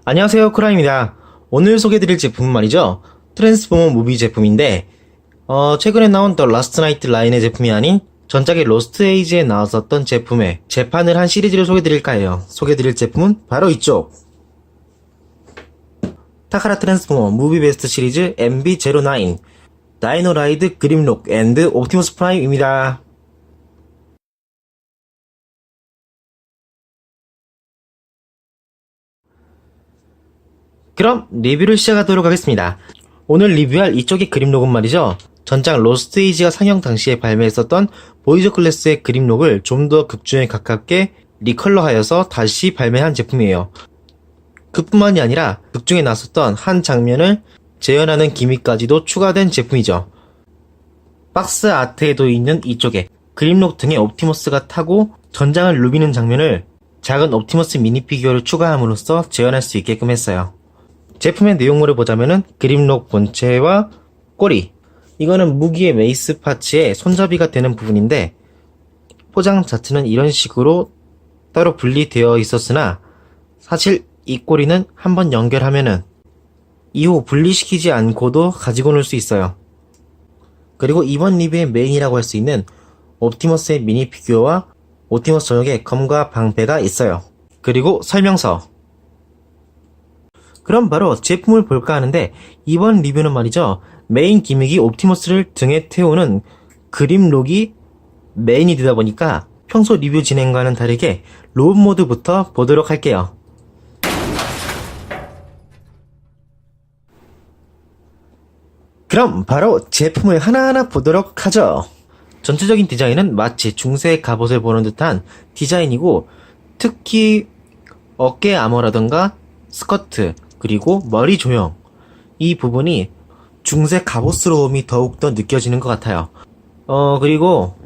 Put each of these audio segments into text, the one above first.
안녕하세요, 쿠라입니다. 오늘 소개해드릴 제품은 말이죠. 트랜스포머 무비 제품인데 최근에 나온 더 라스트 나이트 라인의 제품이 아닌 전작의 로스트 에이지에 나왔었던 제품의 재판을 한 시리즈를 소개해드릴까 해요. 소개해드릴 제품은 바로 이쪽! 타카라 트랜스포머 무비 베스트 시리즈 MB09 다이노라이드 그림록 앤드 옵티머스 프라임입니다. 그럼 리뷰를 시작하도록 하겠습니다. 오늘 리뷰할 이쪽의 그림록은 말이죠. 전작 로스트 에이지가 상영 당시에 발매했었던 보이저 클래스의 그림록을 좀 더 극중에 가깝게 리컬러하여서 다시 발매한 제품이에요. 그뿐만이 아니라 극중에 나왔었던 한 장면을 재현하는 기믹까지도 추가된 제품이죠. 박스 아트에도 있는 이쪽에 그림록 등의 옵티머스가 타고 전장을 누비는 장면을 작은 옵티머스 미니피규어를 추가함으로써 재현할 수 있게끔 했어요. 제품의 내용물을 보자면은 그림록 본체와 꼬리, 이거는 무기의 메이스 파츠의 손잡이가 되는 부분인데 포장 자체는 이런 식으로 따로 분리되어 있었으나 사실 이 꼬리는 한번 연결하면은 이후 분리시키지 않고도 가지고 놀 수 있어요. 그리고 이번 리뷰의 메인이라고 할 수 있는 옵티머스의 미니 피규어와 옵티머스 전용의 검과 방패가 있어요. 그리고 설명서. 그럼 바로 제품을 볼까 하는데 이번 리뷰는 말이죠. 메인 기믹이 옵티머스를 등에 태우는 그림록이 메인이 되다 보니까 평소 리뷰 진행과는 다르게 로봇 모드부터 보도록 할게요. 그럼 바로 제품을 하나하나 보도록 하죠. 전체적인 디자인은 마치 중세 갑옷을 보는 듯한 디자인이고 특히 어깨 아머라던가 스커트 그리고 머리 조형 이 부분이 중세 갑옷스러움이 더욱더 느껴지는 것 같아요. 그리고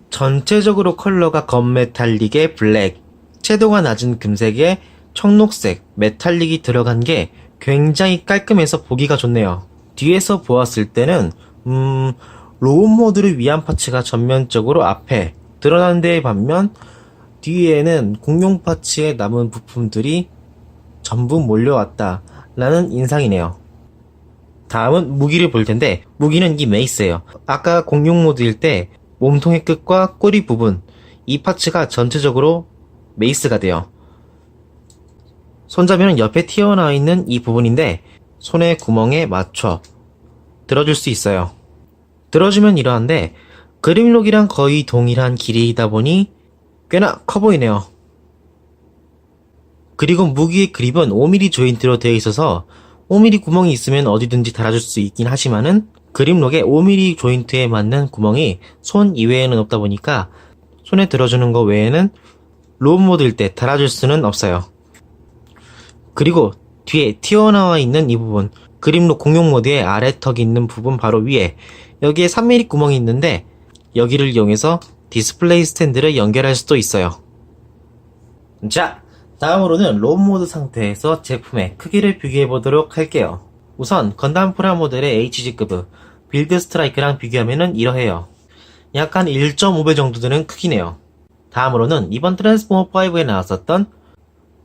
전체적으로 컬러가 검메탈릭의 블랙, 채도가 낮은 금색에 청록색, 메탈릭이 들어간 게 굉장히 깔끔해서 보기가 좋네요. 뒤에서 보았을 때는 로봇 모드를 위한 파츠가 전면적으로 앞에 드러난 데에 반면 뒤에는 공룡 파츠에 남은 부품들이 전부 몰려왔다 라는 인상이네요. 다음은 무기를 볼 텐데 무기는 이 메이스예요. 아까 공룡 모드일 때 몸통의 끝과 꼬리 부분 이 파츠가 전체적으로 메이스가 돼요. 손잡이는 옆에 튀어나와 있는 이 부분인데 손의 구멍에 맞춰 들어줄 수 있어요. 들어주면 이러한데 그림록이랑 거의 동일한 길이이다 보니 꽤나 커 보이네요. 그리고 무기의 그립은 5mm 조인트로 되어 있어서 5mm 구멍이 있으면 어디든지 달아줄 수 있긴 하지만은 그립록에 5mm 조인트에 맞는 구멍이 손 이외에는 없다 보니까 손에 들어주는 거 외에는 로봇 모드일 때 달아줄 수는 없어요. 그리고 뒤에 튀어나와 있는 이 부분 그림록 공룡 모드의 아래 턱이 있는 부분 바로 위에 여기에 3mm 구멍이 있는데 여기를 이용해서 디스플레이 스탠드를 연결할 수도 있어요. 자, 다음으로는 로봇 모드 상태에서 제품의 크기를 비교해 보도록 할게요. 우선 건담 프라모델의 HG급 빌드 스트라이크랑 비교하면 이러해요. 약간 1.5배 정도 되는 크기네요. 다음으로는 이번 트랜스포머 5에 나왔었던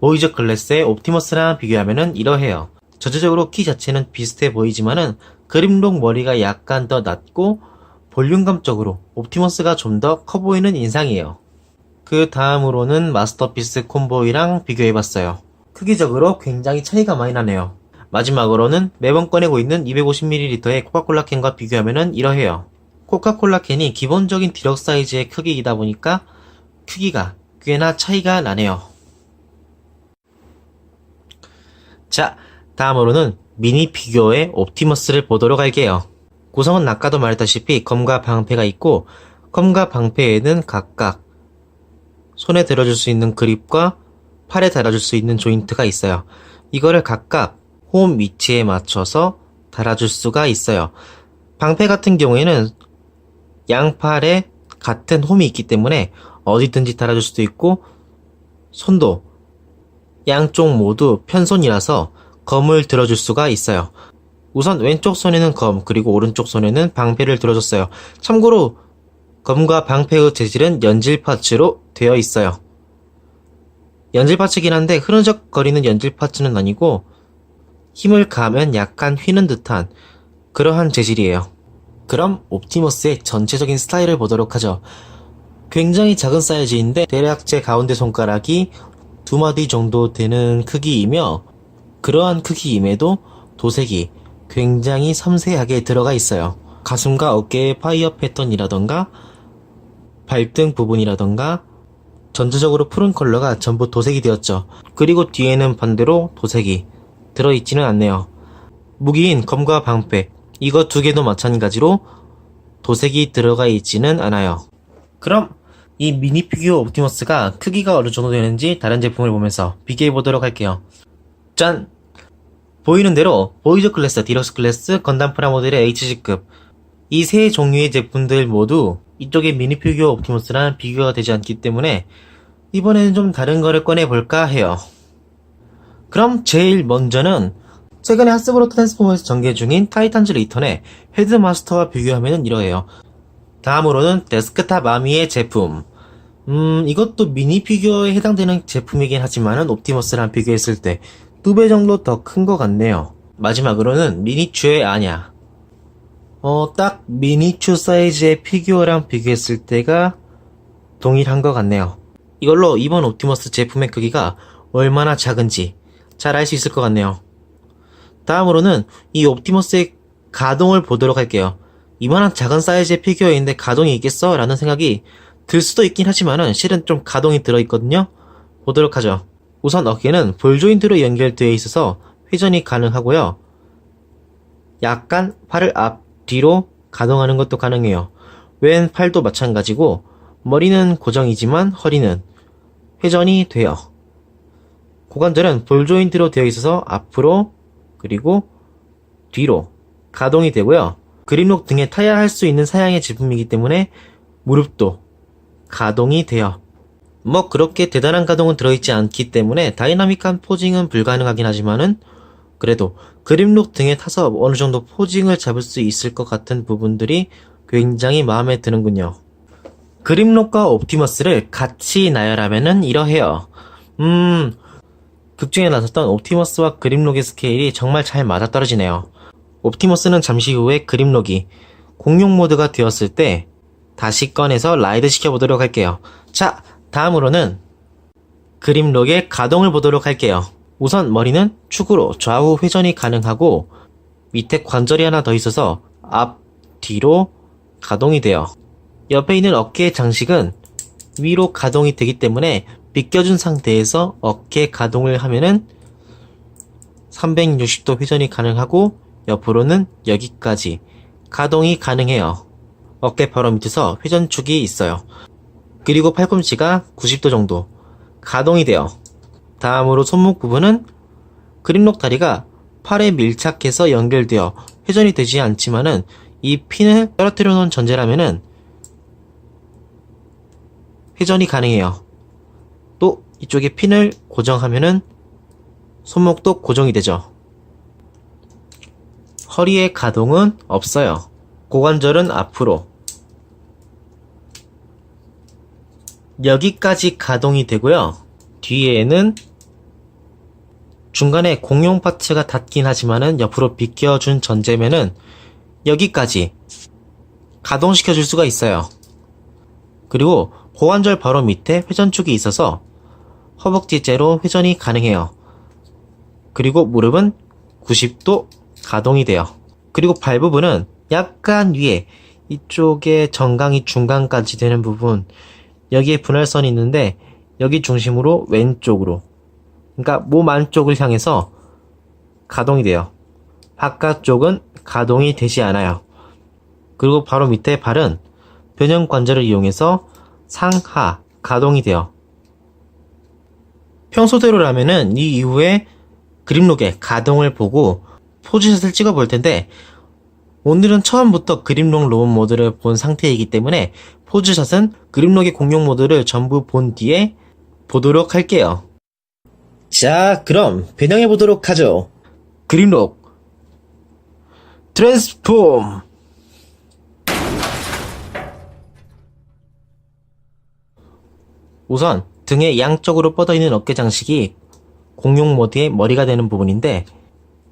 보이저 클래스의 옵티머스랑 비교하면 이러해요. 전체적으로 키 자체는 비슷해 보이지만은 그림록 머리가 약간 더 낮고 볼륨감적으로 옵티머스가 좀 더 커 보이는 인상이에요. 그 다음으로는 마스터피스 콤보이랑 비교해봤어요. 크기적으로 굉장히 차이가 많이 나네요. 마지막으로는 매번 꺼내고 있는 250ml의 코카콜라 캔과 비교하면 이러해요. 코카콜라 캔이 기본적인 디럭스 사이즈의 크기이다 보니까 크기가 꽤나 차이가 나네요. 자, 다음으로는 미니 피규어의 옵티머스를 보도록 할게요. 구성은 아까도 말했다시피 검과 방패가 있고 검과 방패에는 각각 손에 들어줄 수 있는 그립과 팔에 달아줄 수 있는 조인트가 있어요. 이거를 각각 홈 위치에 맞춰서 달아줄 수가 있어요. 방패 같은 경우에는 양팔에 같은 홈이 있기 때문에 어디든지 달아줄 수도 있고 손도 양쪽 모두 편손이라서 검을 들어줄 수가 있어요. 우선 왼쪽 손에는 검 그리고 오른쪽 손에는 방패를 들어줬어요. 참고로 검과 방패의 재질은 연질 파츠로 되어 있어요. 연질 파츠긴 한데 흐느적거리는 연질 파츠는 아니고 힘을 가하면 약간 휘는 듯한 그러한 재질이에요. 그럼 옵티머스의 전체적인 스타일을 보도록 하죠. 굉장히 작은 사이즈인데 대략 제 가운데 손가락이 2마디 정도 되는 크기이며 그러한 크기임에도 도색이 굉장히 섬세하게 들어가 있어요. 가슴과 어깨의 파이어 패턴이라던가 발등 부분이라던가 전체적으로 푸른 컬러가 전부 도색이 되었죠. 그리고 뒤에는 반대로 도색이 들어있지는 않네요. 무기인 검과 방패 이거 두 개도 마찬가지로 도색이 들어가 있지는 않아요. 그럼 이 미니 피규어 옵티머스가 크기가 어느 정도 되는지 다른 제품을 보면서 비교해 보도록 할게요. 짠! 보이는 대로 보이즈 클래스, 디럭스 클래스, 건담 프라모델의 HG급 이 세 종류의 제품들 모두 이쪽의 미니 피규어 옵티머스랑 비교가 되지 않기 때문에 이번에는 좀 다른 거를 꺼내볼까 해요. 그럼 제일 먼저는 최근에 하스브로 트랜스포머에서 전개 중인 타이탄즈 리턴의 헤드마스터와 비교하면 이러해요. 다음으로는 데스크탑 아미의 제품. 이것도 미니 피규어에 해당되는 제품이긴 하지만은 옵티머스랑 비교했을 때 2배 정도 더 큰 것 같네요. 마지막으로는 미니츄의 아냐. 딱 미니츄 사이즈의 피규어랑 비교했을 때가 동일한 것 같네요. 이걸로 이번 옵티머스 제품의 크기가 얼마나 작은지 잘 알 수 있을 것 같네요. 다음으로는 이 옵티머스의 가동을 보도록 할게요. 이만한 작은 사이즈의 피규어인데 가동이 있겠어? 라는 생각이 들 수도 있긴 하지만은 실은 좀 가동이 들어있거든요. 보도록 하죠. 우선 어깨는 볼 조인트로 연결되어 있어서 회전이 가능하고요. 약간 팔을 앞, 뒤로 가동하는 것도 가능해요. 왼 팔도 마찬가지고 머리는 고정이지만 허리는 회전이 돼요. 고관절은 볼 조인트로 되어 있어서 앞으로 그리고 뒤로 가동이 되고요. 그립록 등에 타야 할 수 있는 사양의 제품이기 때문에 무릎도 가동이 돼요. 뭐 그렇게 대단한 가동은 들어있지 않기 때문에 다이나믹한 포징은 불가능하긴 하지만은 그래도 그립록 등에 타서 어느 정도 포징을 잡을 수 있을 것 같은 부분들이 굉장히 마음에 드는군요. 그립록과 옵티머스를 같이 나열하면은 이러해요. 극중에 나섰던 옵티머스와 그립록의 스케일이 정말 잘 맞아떨어지네요. 옵티머스는 잠시 후에 그립록이 공룡 모드가 되었을 때 다시 꺼내서 라이드 시켜보도록 할게요. 자, 다음으로는 그립록의 가동을 보도록 할게요. 우선 머리는 축으로 좌우 회전이 가능하고 밑에 관절이 하나 더 있어서 앞, 뒤로 가동이 돼요. 옆에 있는 어깨의 장식은 위로 가동이 되기 때문에 비껴준 상태에서 어깨 가동을 하면은 360도 회전이 가능하고 옆으로는 여기까지 가동이 가능해요. 어깨 바로 밑에서 회전축이 있어요. 그리고 팔꿈치가 90도 정도 가동이 돼요. 다음으로 손목 부분은 그립록 다리가 팔에 밀착해서 연결되어 회전이 되지 않지만은 이 핀을 떨어뜨려 놓은 전제라면은 회전이 가능해요. 또 이쪽에 핀을 고정하면은 손목도 고정이 되죠. 허리의 가동은 없어요. 고관절은 앞으로 여기까지 가동이 되고요. 뒤에는 중간에 공용 파츠가 닿긴 하지만은 옆으로 비껴준 전제면은 여기까지 가동시켜 줄 수가 있어요. 그리고 고관절 바로 밑에 회전축이 있어서 허벅지째로 회전이 가능해요. 그리고 무릎은 90도 가동이 돼요. 그리고 발 부분은 약간 위에 이쪽에 정강이 중간까지 되는 부분 여기에 분할선이 있는데 여기 중심으로 왼쪽으로 그러니까 몸 안쪽을 향해서 가동이 돼요. 바깥쪽은 가동이 되지 않아요. 그리고 바로 밑에 발은 변형 관절을 이용해서 상하 가동이 돼요. 평소대로라면은 이 이후에 그립록의 가동을 보고 포즈샷을 찍어 볼 텐데 오늘은 처음부터 그립록 로봇 모드를 본 상태이기 때문에 포즈샷은 그립록의 공룡 모드를 전부 본 뒤에 보도록 할게요. 자, 그럼 변형해 보도록 하죠. 그립록 트랜스폼. 우선 등의 양쪽으로 뻗어있는 어깨 장식이 공룡 모드의 머리가 되는 부분인데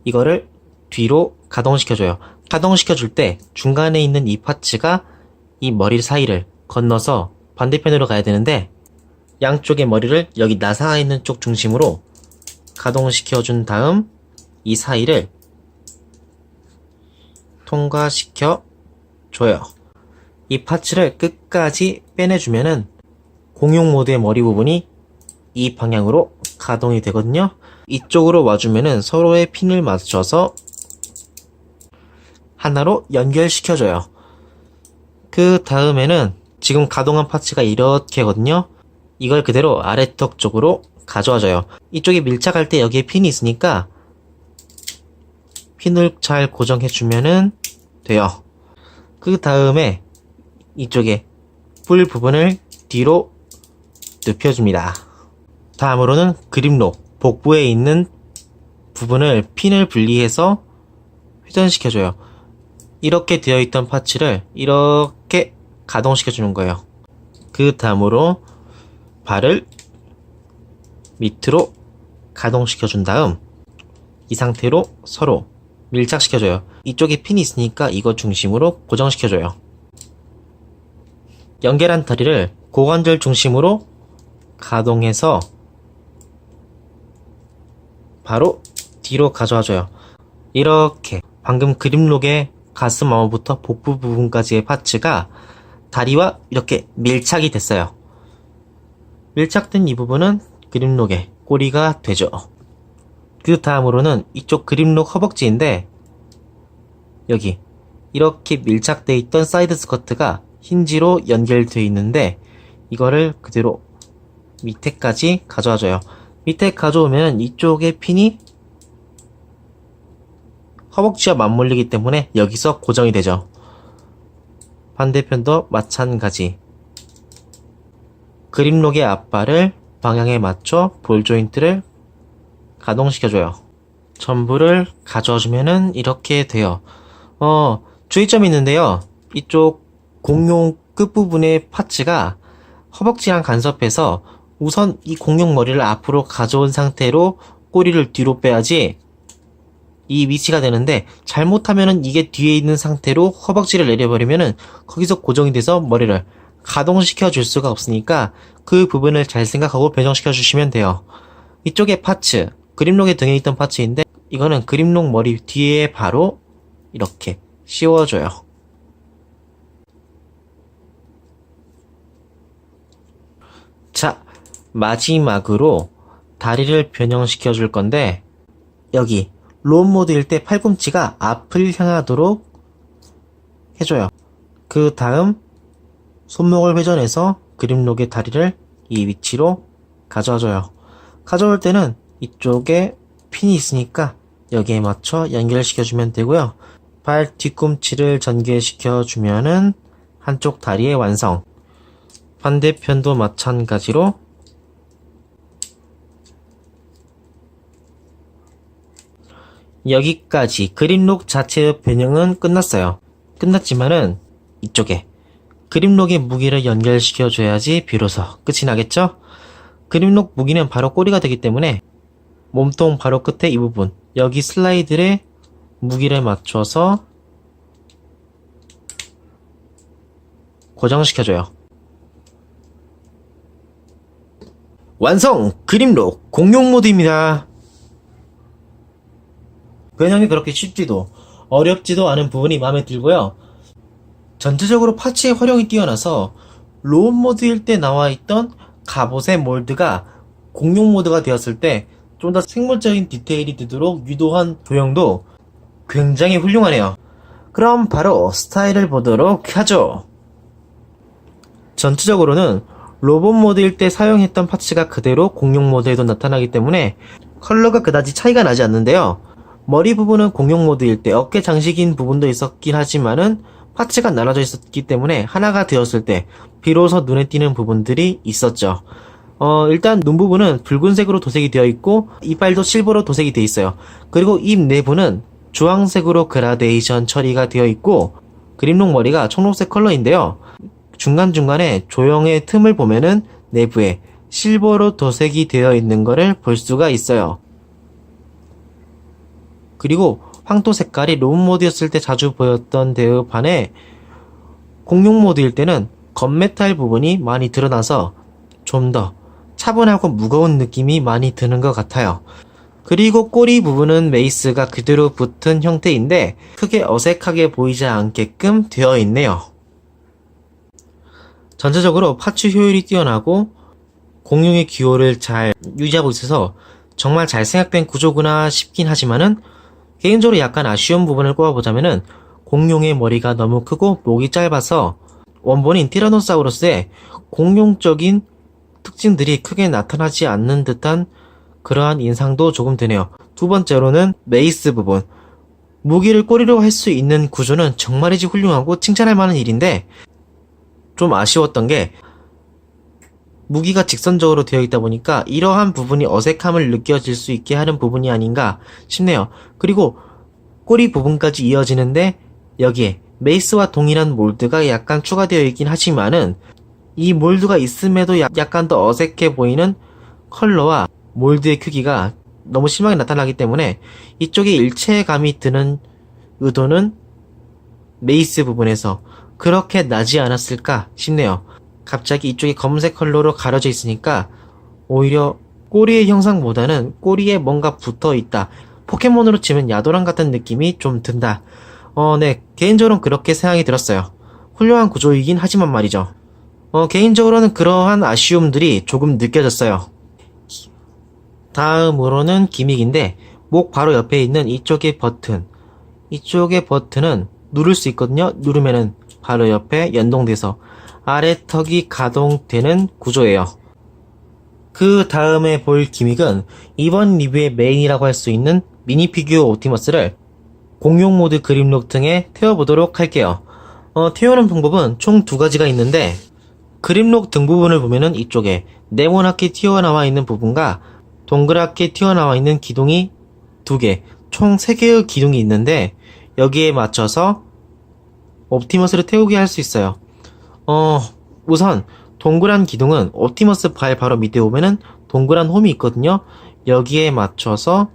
이거를 뒤로 가동시켜줘요. 가동시켜줄 때 중간에 있는 이 파츠가 이 머리 사이를 건너서 반대편으로 가야 되는데 양쪽의 머리를 여기 나사가 있는 쪽 중심으로 가동시켜준 다음 이 사이를 통과시켜 줘요. 이 파츠를 끝까지 빼내주면은 공룡 모드의 머리 부분이 이 방향으로 가동이 되거든요. 이쪽으로 와주면은 서로의 핀을 맞춰서 하나로 연결시켜줘요. 그 다음에는 지금 가동한 파츠가 이렇게거든요. 이걸 그대로 아래턱 쪽으로 가져와줘요. 이쪽에 밀착할 때 여기에 핀이 있으니까 핀을 잘 고정해주면은 돼요. 그 다음에 이쪽에 뿔 부분을 뒤로 눕혀줍니다. 다음으로는 그립록 복부에 있는 부분을 핀을 분리해서 회전시켜줘요. 이렇게 되어 있던 파츠를 이렇게 가동시켜주는 거예요. 그 다음으로 발을 밑으로 가동시켜준 다음 이 상태로 서로 밀착시켜줘요. 이쪽에 핀이 있으니까 이거 중심으로 고정시켜줘요. 연결한 다리를 고관절 중심으로 가동해서 바로 뒤로 가져와줘요. 이렇게 방금 그립록의 가슴 어부터 복부 부분까지의 파츠가 다리와 이렇게 밀착이 됐어요. 밀착된 이 부분은 그립록의 꼬리가 되죠. 그 다음으로는 이쪽 그립록 허벅지인데 여기 이렇게 밀착되어 있던 사이드 스커트가 힌지로 연결되어 있는데 이거를 그대로 밑에까지 가져와줘요. 밑에 가져오면 이쪽에 핀이 허벅지와 맞물리기 때문에 여기서 고정이 되죠. 반대편도 마찬가지. 그립록의 앞발을 방향에 맞춰 볼 조인트를 가동시켜줘요. 전부를 가져와주면은 이렇게 돼요. 주의점이 있는데요. 이쪽 공룡 끝부분의 파츠가 허벅지랑 간섭해서 우선 이 공룡 머리를 앞으로 가져온 상태로 꼬리를 뒤로 빼야지 이 위치가 되는데 잘못하면은 이게 뒤에 있는 상태로 허벅지를 내려버리면은 거기서 고정이 돼서 머리를 가동시켜 줄 수가 없으니까 그 부분을 잘 생각하고 배정시켜 주시면 돼요. 이쪽에 파츠, 그립록의 등에 있던 파츠인데 이거는 그립록 머리 뒤에 바로 이렇게 씌워줘요. 자, 마지막으로 다리를 변형시켜 줄 건데 여기 롬 모드일 때 팔꿈치가 앞을 향하도록 해줘요. 그 다음 손목을 회전해서 그립록의 다리를 이 위치로 가져와줘요. 가져올 때는 이쪽에 핀이 있으니까 여기에 맞춰 연결시켜주면 되고요. 발 뒤꿈치를 전개시켜주면은 한쪽 다리의 완성. 반대편도 마찬가지로 여기까지 그립록 자체의 변형은 끝났어요. 끝났지만은 이쪽에 그립록의 무기를 연결시켜줘야지 비로소 끝이 나겠죠? 그립록 무기는 바로 꼬리가 되기 때문에 몸통 바로 끝에 이 부분 여기 슬라이드에 무기를 맞춰서 고정시켜줘요. 완성! 그립록 공룡 모드입니다. 변형이 그렇게 쉽지도 어렵지도 않은 부분이 마음에 들고요. 전체적으로 파츠의 활용이 뛰어나서 로우 모드일 때 나와있던 갑옷의 몰드가 공룡 모드가 되었을 때 좀 더 생물적인 디테일이 되도록 유도한 조형도 굉장히 훌륭하네요. 그럼 바로 스타일을 보도록 하죠. 전체적으로는 로봇 모드일 때 사용했던 파츠가 그대로 공룡 모드에도 나타나기 때문에 컬러가 그다지 차이가 나지 않는데요. 머리 부분은 공룡 모드일 때 어깨 장식인 부분도 있었긴 하지만은 파츠가 나눠져 있었기 때문에 하나가 되었을 때 비로소 눈에 띄는 부분들이 있었죠. 일단 눈 부분은 붉은색으로 도색이 되어 있고 이빨도 실버로 도색이 되어 있어요. 그리고 입 내부는 주황색으로 그라데이션 처리가 되어 있고 그립록 머리가 청록색 컬러인데요. 중간중간에 조형의 틈을 보면은 내부에 실버로 도색이 되어 있는 것을 볼 수가 있어요. 그리고 황토 색깔이 로브 모드였을 때 자주 보였던 데에 반해 공룡 모드일 때는 건메탈 부분이 많이 드러나서 좀 더 차분하고 무거운 느낌이 많이 드는 것 같아요. 그리고 꼬리 부분은 메이스가 그대로 붙은 형태인데 크게 어색하게 보이지 않게끔 되어 있네요. 전체적으로 파츠 효율이 뛰어나고 공룡의 기호를 잘 유지하고 있어서 정말 잘 생각된 구조구나 싶긴 하지만은 개인적으로 약간 아쉬운 부분을 꼽아보자면은 공룡의 머리가 너무 크고 목이 짧아서 원본인 티라노사우루스의 공룡적인 특징들이 크게 나타나지 않는 듯한 그러한 인상도 조금 드네요. 두 번째로는 메이스 부분. 무기를 꼬리로 할 수 있는 구조는 정말이지 훌륭하고 칭찬할 만한 일인데 좀 아쉬웠던 게 무기가 직선적으로 되어 있다 보니까 이러한 부분이 어색함을 느껴질 수 있게 하는 부분이 아닌가 싶네요. 그리고 꼬리 부분까지 이어지는데 여기에 메이스와 동일한 몰드가 약간 추가되어 있긴 하지만은 이 몰드가 있음에도 약간 더 어색해 보이는 컬러와 몰드의 크기가 너무 심하게 나타나기 때문에 이쪽에 일체감이 드는 의도는 메이스 부분에서 그렇게 나지 않았을까 싶네요. 갑자기 이쪽이 검은색 컬러로 가려져 있으니까 오히려 꼬리의 형상보다는 꼬리에 뭔가 붙어 있다. 포켓몬으로 치면 야도랑 같은 느낌이 좀 든다. 네. 개인적으로는 그렇게 생각이 들었어요. 훌륭한 구조이긴 하지만 말이죠. 개인적으로는 그러한 아쉬움들이 조금 느껴졌어요. 다음으로는 기믹인데 목 바로 옆에 있는 이쪽의 버튼. 이쪽의 버튼은 누를 수 있거든요. 누르면은 바로 옆에 연동돼서 아래 턱이 가동되는 구조예요. 그 다음에 볼 기믹은 이번 리뷰의 메인이라고 할 수 있는 미니피규어 옵티머스를 공룡 모드 그림록 등에 태워보도록 할게요. 태우는 방법은 총 두 가지가 있는데 그림록 등 부분을 보면은 이쪽에 네모나게 튀어나와 있는 부분과 동그랗게 튀어나와 있는 기둥이 두 개, 총 3개의 기둥이 있는데 여기에 맞춰서 옵티머스를 태우게 할 수 있어요. 우선 동그란 기둥은 옵티머스 발 바로 밑에 보면은 동그란 홈이 있거든요. 여기에 맞춰서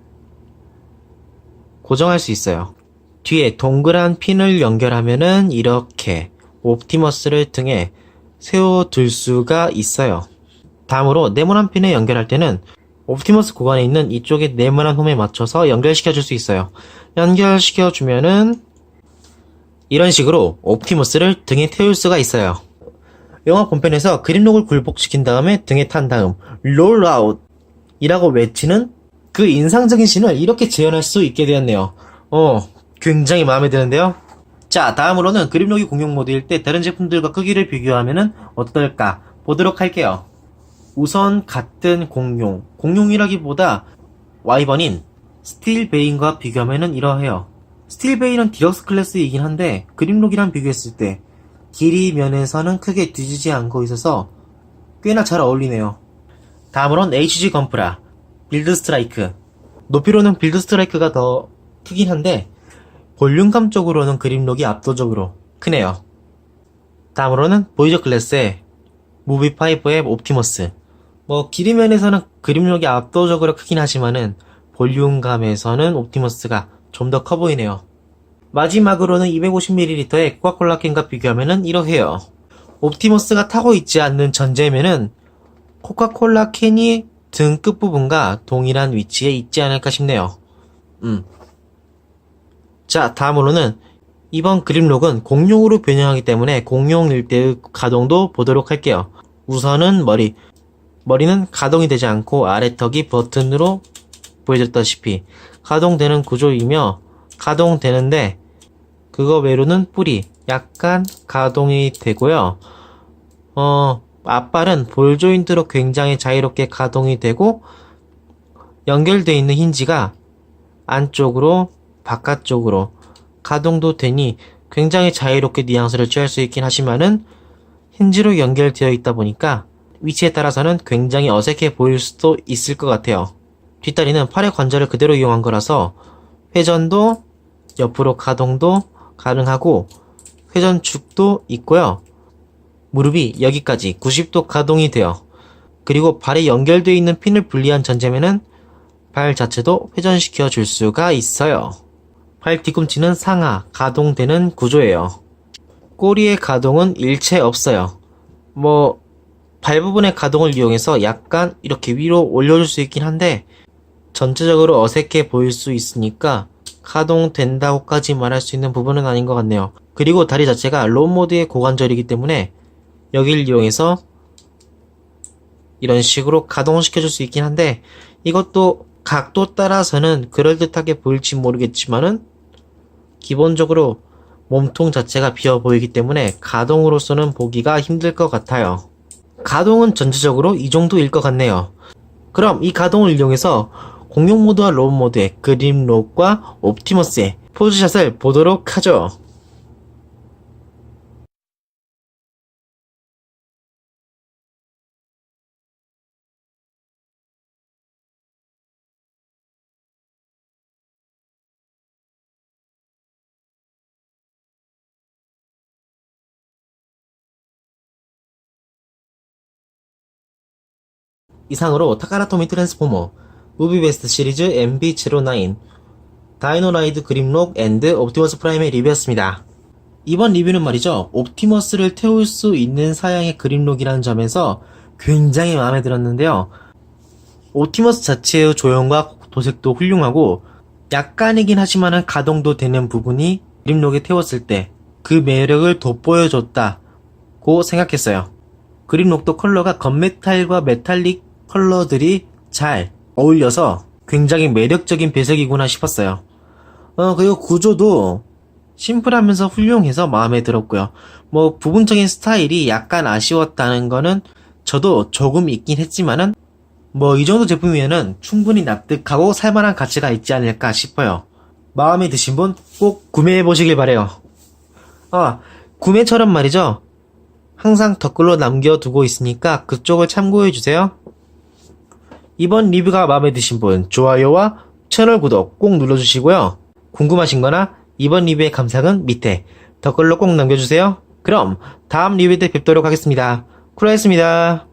고정할 수 있어요. 뒤에 동그란 핀을 연결하면은 이렇게 옵티머스를 등에 세워둘 수가 있어요. 다음으로 네모난 핀에 연결할 때는 옵티머스 구간에 있는 이쪽에 네모난 홈에 맞춰서 연결시켜 줄 수 있어요. 연결시켜 주면은 이런 식으로 옵티머스를 등에 태울 수가 있어요. 영화 본편에서 그림록을 굴복시킨 다음에 등에 탄 다음 롤아웃 이라고 외치는 그 인상적인 씬을 이렇게 재현할 수 있게 되었네요. 굉장히 마음에 드는데요. 자, 다음으로는 그림록이 공룡 모드일 때 다른 제품들과 크기를 비교하면 어떨까 보도록 할게요. 우선 같은 공룡이라기보다 와이번인 스틸베인과 비교하면 이러해요. 스틸베인은 디럭스 클래스이긴 한데 그림록이랑 비교했을 때 길이 면에서는 크게 뒤지지 않고 있어서 꽤나 잘 어울리네요. 다음으론 HG 건프라 빌드 스트라이크. 높이로는 빌드 스트라이크가 더 크긴 한데 볼륨감 쪽으로는 그림록이 압도적으로 크네요. 다음으로는 보이저 클래스의 무비5의 옵티머스. 길이 면에서는 그림록이 압도적으로 크긴 하지만은 볼륨감에서는 옵티머스가 좀 더 커 보이네요. 마지막으로는 250ml의 코카콜라 캔과 비교하면은 이러해요. 옵티머스가 타고 있지 않는 전제면은 코카콜라 캔이 등 끝부분과 동일한 위치에 있지 않을까 싶네요. 자, 다음으로는 이번 그림록은 공룡으로 변형하기 때문에 공룡일 때의 가동도 보도록 할게요. 우선은 머리는 가동이 되지 않고 아래턱이 버튼으로 보여줬다시피 가동되는 구조이며 가동되는데 그거 외로는 뿔이 약간 가동이 되고요. 앞발은 볼 조인트로 굉장히 자유롭게 가동이 되고 연결되어 있는 힌지가 안쪽으로 바깥쪽으로 가동도 되니 굉장히 자유롭게 뉘앙스를 취할 수 있긴 하지만은 힌지로 연결되어 있다 보니까 위치에 따라서는 굉장히 어색해 보일 수도 있을 것 같아요. 뒷다리는 팔의 관절을 그대로 이용한 거라서 회전도 옆으로 가동도 가능하고 회전축도 있고요. 무릎이 여기까지 90도 가동이 돼요. 그리고 발에 연결되어 있는 핀을 분리한 전자면은 발 자체도 회전시켜 줄 수가 있어요. 발 뒤꿈치는 상하, 가동되는 구조예요. 꼬리의 가동은 일체 없어요. 발 부분의 가동을 이용해서 약간 이렇게 위로 올려줄 수 있긴 한데 전체적으로 어색해 보일 수 있으니까 가동된다고까지 말할 수 있는 부분은 아닌 것 같네요. 그리고 다리 자체가 로우 모드의 고관절이기 때문에 여기를 이용해서 이런 식으로 가동시켜줄 수 있긴 한데 이것도 각도 따라서는 그럴듯하게 보일지 모르겠지만은 기본적으로 몸통 자체가 비어 보이기 때문에 가동으로서는 보기가 힘들 것 같아요. 가동은 전체적으로 이 정도일 것 같네요. 그럼 이 가동을 이용해서 공룡 모드와 로우 모드의 그림록과 옵티머스의 포즈샷을 보도록 하죠. 이상으로 타카라토미 트랜스포머 무비베스트 시리즈 MB09 다이노라이드 그림록 앤드 옵티머스 프라임의 리뷰였습니다. 이번 리뷰는 말이죠, 옵티머스를 태울 수 있는 사양의 그림록이라는 점에서 굉장히 마음에 들었는데요. 옵티머스 자체의 조형과 도색도 훌륭하고 약간이긴 하지만은 가동도 되는 부분이 그림록에 태웠을 때 그 매력을 돋보여줬다고 생각했어요. 그림록도 컬러가 건메탈과 메탈릭 컬러들이 잘 어울려서 굉장히 매력적인 배색이구나 싶었어요. 그리고 구조도 심플하면서 훌륭해서 마음에 들었고요. 부분적인 스타일이 약간 아쉬웠다는 거는 저도 조금 있긴 했지만은 이 정도 제품이면은 충분히 납득하고 살만한 가치가 있지 않을까 싶어요. 마음에 드신 분 꼭 구매해 보시길 바래요. 구매처럼 말이죠, 항상 댓글로 남겨두고 있으니까 그쪽을 참고해주세요. 이번 리뷰가 마음에 드신 분 좋아요와 채널 구독 꼭 눌러주시고요. 궁금하신 거나 이번 리뷰의 감상은 밑에 댓글로 꼭 남겨주세요. 그럼 다음 리뷰 때 뵙도록 하겠습니다. 쿠라였습니다.